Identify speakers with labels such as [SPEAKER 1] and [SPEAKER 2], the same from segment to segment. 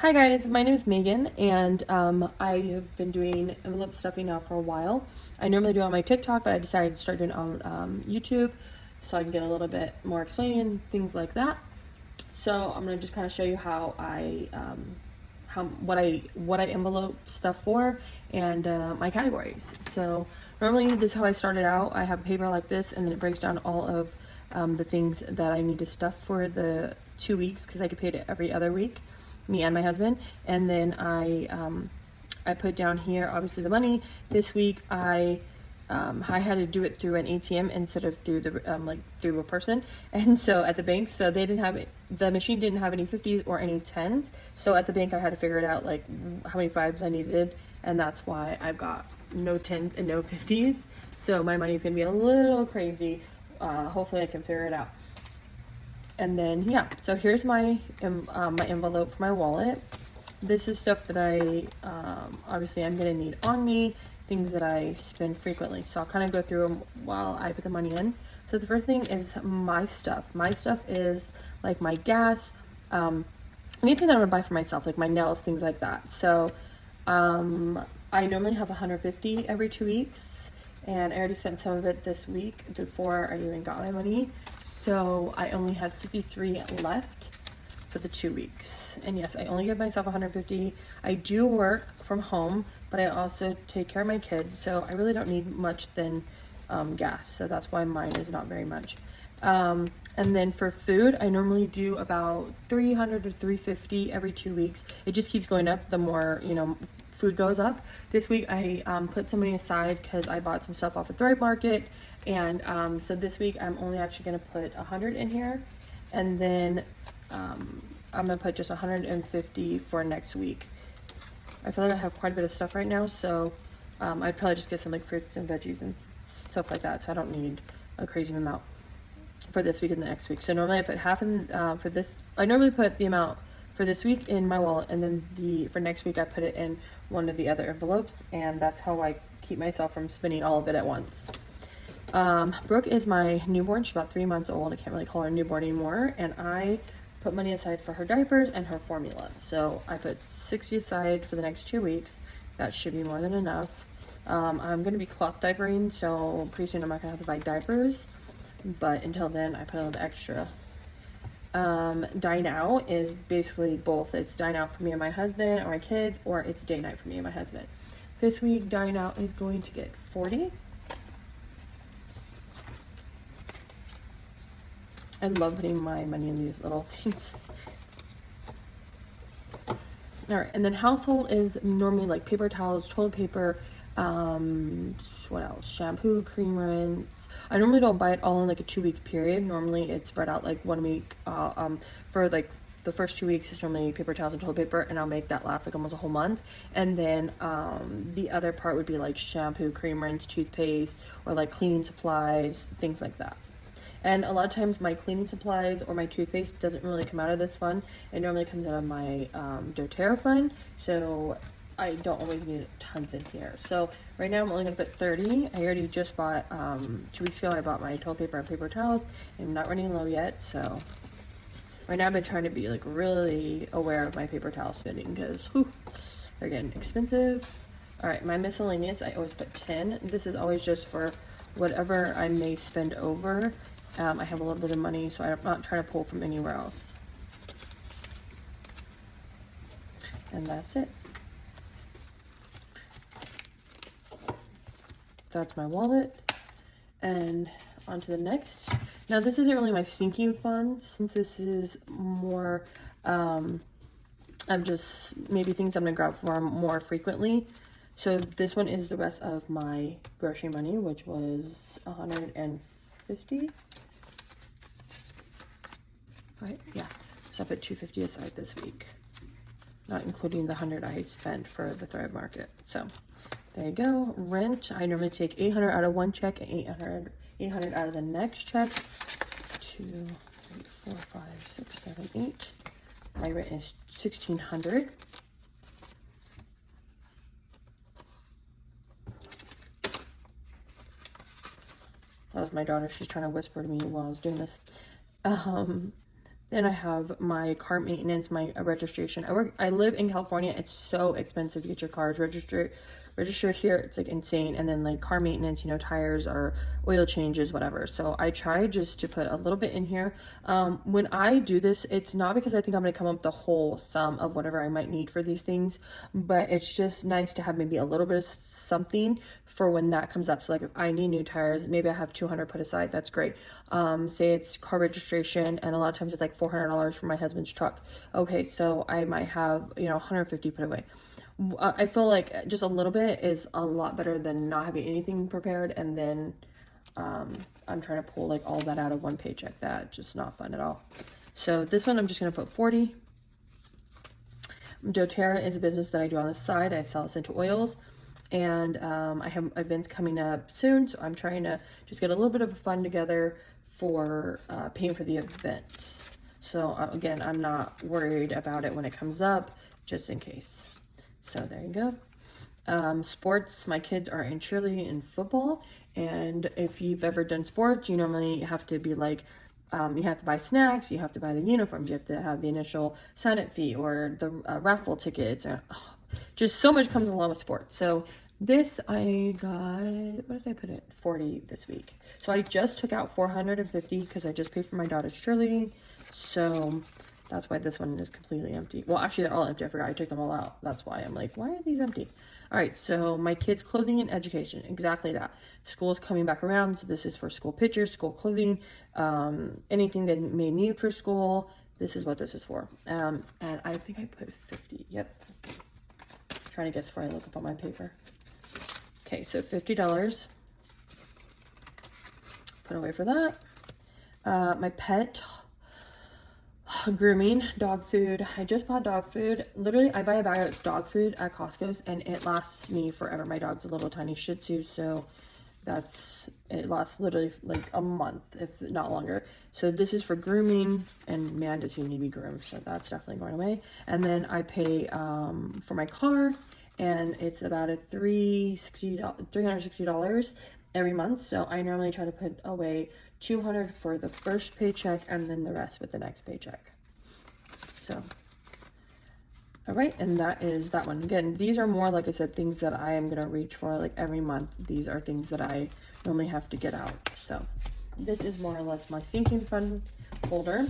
[SPEAKER 1] Hi guys, my name is Megan, and I have been doing envelope stuffing now for a while. I normally do it on my TikTok, but I decided to start doing it on YouTube so I can get a little bit more explaining, things like that. So I'm gonna just kind of show you how what I envelope stuff for and my categories. So normally this is how I started out. I have paper like this, and then it breaks down all of the things that I need to stuff for the 2 weeks because I get paid every other week, me and my husband. And then I put down here obviously the money. This week I had to do it through an ATM instead of through the like through a person, and so at the bank, so they didn't have it. The machine didn't have any 50s or any 10s. So at the bank, I had to figure it out like how many 5s I needed, and that's why I've got no 10s and no 50s. So my money's gonna be a little crazy. Hopefully, I can figure it out. And then yeah, so here's my envelope for my wallet. This is stuff that I obviously I'm gonna need on me, things that I spend frequently. So I'll kind of go through them while I put the money in. So the first thing is my stuff. My stuff is like my gas, anything that I would buy for myself, like my nails, things like that. So I normally have 150 every 2 weeks, and I already spent some of it this week before I even got my money. So I only had 53 left for the 2 weeks. And yes, I only give myself 150. I do work from home, but I also take care of my kids, so I really don't need much than gas. So that's why mine is not very much. And then for food, I normally do about 300 to 350 every 2 weeks. It just keeps going up the more, food goes up. This week I put some money aside because I bought some stuff off the Thrive Market. And so this week I'm only actually gonna put 100 in here. And then I'm gonna put just 150 for next week. I feel like I have quite a bit of stuff right now, so I'd probably just get some like fruits and veggies and stuff like that, so I don't need a crazy amount for this week and the next week. So normally I put half in for this. I normally put the amount for this week in my wallet, and then for next week I put it in one of the other envelopes, and that's how I keep myself from spending all of it at once. Brooke is my newborn. She's about 3 months old. I can't really call her newborn anymore, and I put money aside for her diapers and her formula. So I put 60 aside for the next 2 weeks. That should be more than enough. I'm gonna be cloth diapering, so pretty soon I'm not gonna have to buy diapers, but until then I put a little extra. Dine out is basically both. It's dine out for me and my husband or my kids, or it's day night for me and my husband. This week dine out is going to get 40. I love putting my money in these little things. All right, and then household is normally like paper towels, toilet paper, what else? Shampoo, cream rinse. I normally don't buy it all in like a 2 week period. Normally it's spread out like 1 week. For like the first 2 weeks it's normally paper towels and toilet paper, and I'll make that last like almost a whole month. And then the other part would be like shampoo, cream rinse, toothpaste, or like cleaning supplies, things like that. And a lot of times my cleaning supplies or my toothpaste doesn't really come out of this fund. It normally comes out of my doTERRA fund, so I don't always need tons in here. So right now I'm only gonna put 30. I already just bought, 2 weeks ago I bought my toilet paper and paper towels, and I'm not running low yet. So right now I've been trying to be like really aware of my paper towel spending because they're getting expensive. All right, my miscellaneous, I always put 10. This is always just for whatever I may spend over. I have a little bit of money, so I'm not trying to pull from anywhere else. And that's it. That's my wallet. And on to the next. Now this isn't really my sinking fund, since this is more of just maybe things I'm gonna grab for more frequently. So this one is the rest of my grocery money, which was 150. Right, yeah, so I put 250 aside this week, not including the 100 I spent for the Thrive Market. So there you go. Rent, I normally take 800 out of one check and 800 out of the next check. 2, 3, 4, 5, 6, 7, 8. My rent is 1,600. That was my daughter. She's trying to whisper to me while I was doing this. Then I have my car maintenance, my registration. I live in California. It's so expensive to get your cars registered here. It's like insane. And then like car maintenance, you know, tires or oil changes, whatever. So I try just to put a little bit in here. When I do this, it's not because I think I'm going to come up with the whole sum of whatever I might need for these things, but it's just nice to have maybe a little bit of something for when that comes up. So like if I need new tires, maybe I have 200 put aside, that's great. Say it's car registration, and a lot of times it's like $400 for my husband's truck. Okay, so I might have, you know, 150 put away. I feel like just a little bit is a lot better than not having anything prepared, and then I'm trying to pull like all that out of one paycheck. That's just not fun at all. So this one I'm just gonna put 40. doTERRA is a business that I do on the side. I sell essential oils, and I have events coming up soon, so I'm trying to just get a little bit of fun together for paying for the event. So again, I'm not worried about it when it comes up, just in case. So there you go. Sports, my kids are in cheerleading and football, and if you've ever done sports, you normally have to be like, you have to buy snacks, you have to buy the uniforms, you have to have the initial sign-up fee or the raffle tickets, and just so much comes along with sports. So this I got, what did I put it? 40 this week. So I just took out 450 because I just paid for my daughter's cheerleading. So that's why this one is completely empty. Well, actually they're all empty. I forgot I took them all out. That's why I'm like, why are these empty? All right, so my kids' clothing and education, exactly that. School is coming back around, so this is for school pictures, school clothing, anything they may need for school. This is what this is for. And I think I put 50. Yep. Trying to guess before I look up on my paper. Okay, so $50. Put away for that. My pet grooming, dog food. I just bought dog food. Literally, I buy a bag of dog food at Costco's, and it lasts me forever. My dog's a little tiny Shih Tzu, so it lasts literally like a month, if not longer. So this is for grooming, and man, does he need to be groomed. So that's definitely going away. And then I pay for my car, and it's about a $360 every month. So I normally try to put away $200 for the first paycheck, and then the rest with the next paycheck. So, all right, and that is that one. Again, these are more, like I said, things that I am gonna reach for like every month. These are things that I normally have to get out. So this is more or less my sinking fund folder.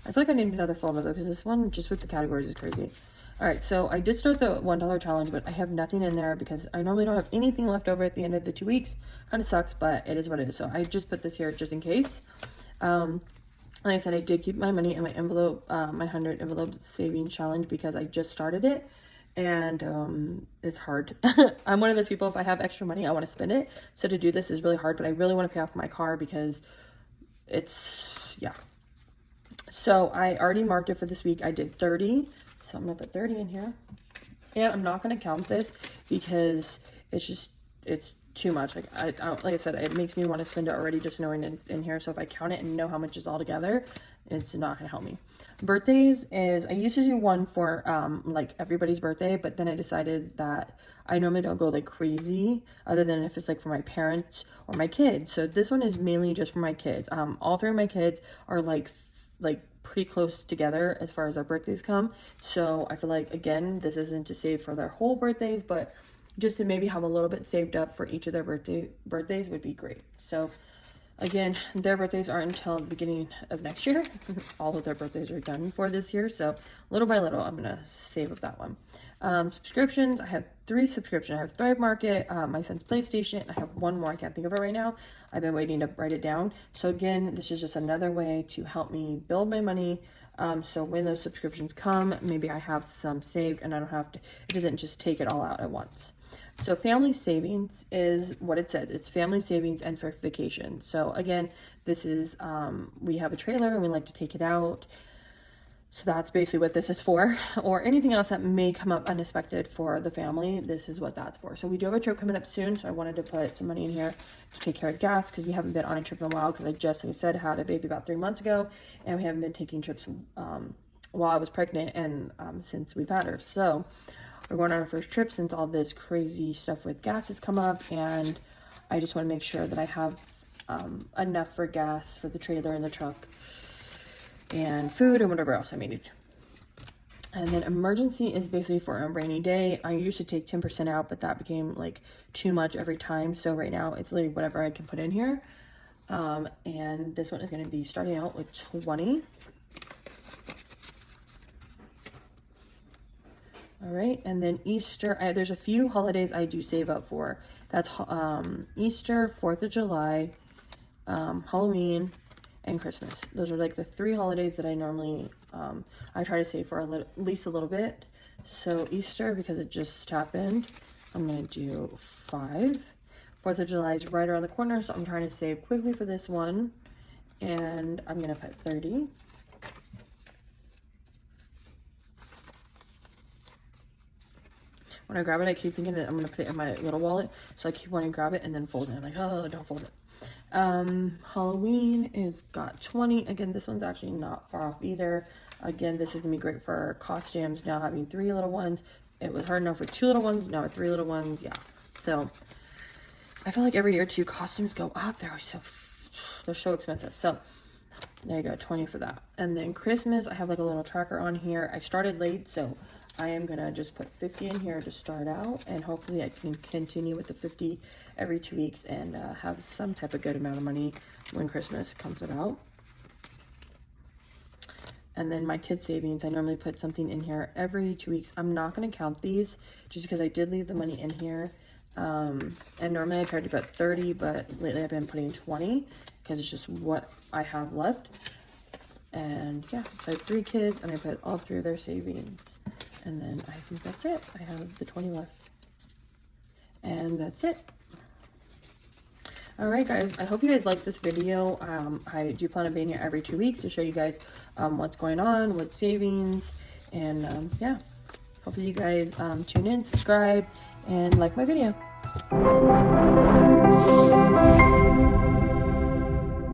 [SPEAKER 1] I feel like I need another folder though, because this one just with the categories is crazy. All right, so I did start the $1 challenge, but I have nothing in there because I normally don't have anything left over at the end of the 2 weeks. Kind of sucks, but it is what it is. So I just put this here just in case. Like I said, I did keep my money in my envelope, my 100 envelope savings challenge, because I just started it, and it's hard. I'm one of those people, if I have extra money, I want to spend it. So to do this is really hard, but I really want to pay off my car because it's, yeah. So I already marked it for this week. I did 30. So I'm gonna put 30 in here, and I'm not gonna count this because it's too much. Like like I said, it makes me want to spend it already just knowing that it's in here. So if I count it and know how much is all together, it's not gonna help me. Birthdays is, I used to do one for like everybody's birthday, but then I decided that I normally don't go like crazy other than if it's like for my parents or my kids. So this one is mainly just for my kids. All three of my kids are like pretty close together as far as our birthdays come. So I feel like, again, this isn't to save for their whole birthdays, but just to maybe have a little bit saved up for each of their birthdays would be great. So again, their birthdays aren't until the beginning of next year. All of their birthdays are done for this year. So little by little, I'm gonna save up that one. Subscriptions, I have 3 subscriptions. I have Thrive Market, my son's PlayStation. I have one more, I can't think of it right now. I've been waiting to write it down. So again, this is just another way to help me build my money. So when those subscriptions come, maybe I have some saved and I don't have to, it doesn't just take it all out at once. So family savings is what it says. It's family savings and for vacation. So again, this is, we have a trailer and we like to take it out. So that's basically what this is for, or anything else that may come up unexpected for the family. This is what that's for. So we do have a trip coming up soon, so I wanted to put some money in here to take care of gas, because we haven't been on a trip in a while, because I just, like I said, had a baby about 3 months ago, and we haven't been taking trips while I was pregnant and since we've had her. So we're going on our first trip since all this crazy stuff with gas has come up, and I just want to make sure that I have enough for gas for the trailer and the truck and food and whatever else I may need. And then emergency is basically for a rainy day. I used to take 10% out, but that became like too much every time. So right now it's literally whatever I can put in here. And this one is going to be starting out with 20. All right, and then Easter, there's a few holidays I do save up for. That's Easter, 4th of July, Halloween, and Christmas. Those are like the 3 holidays that I normally, I try to save for at least a little bit. So Easter, because it just happened, I'm going to do 5. 4th of July is right around the corner, so I'm trying to save quickly for this one. And I'm going to put 30. When I grab it, I keep thinking that I'm going to put it in my little wallet. So I keep wanting to grab it and then fold it. I'm like, oh, don't fold it. Halloween is got 20. Again, this one's actually not far off either. Again, this is going to be great for costumes. Now having 3 little ones. It was hard enough with 2 little ones. Now with 3 little ones. Yeah. So I feel like every year too, costumes go up. They're so expensive. So there you go, 20 for that. And then Christmas, I have like a little tracker on here. I started late, so I am gonna just put 50 in here to start out, and hopefully I can continue with the 50 every 2 weeks and have some type of good amount of money when Christmas comes about. And then my kids' savings, I normally put something in here every 2 weeks. I'm not gonna count these just because I did leave the money in here. And normally I try to put 30, but lately I've been putting 20 because it's just what I have left. And yeah, so I have 3 kids and I put all 3 of their savings. And then I think that's it. I have the 20 left. And that's it. Alright guys, I hope you guys like this video. I do plan on being here every 2 weeks to show you guys what's going on with savings. And yeah, hopefully you guys tune in, subscribe, and like my video.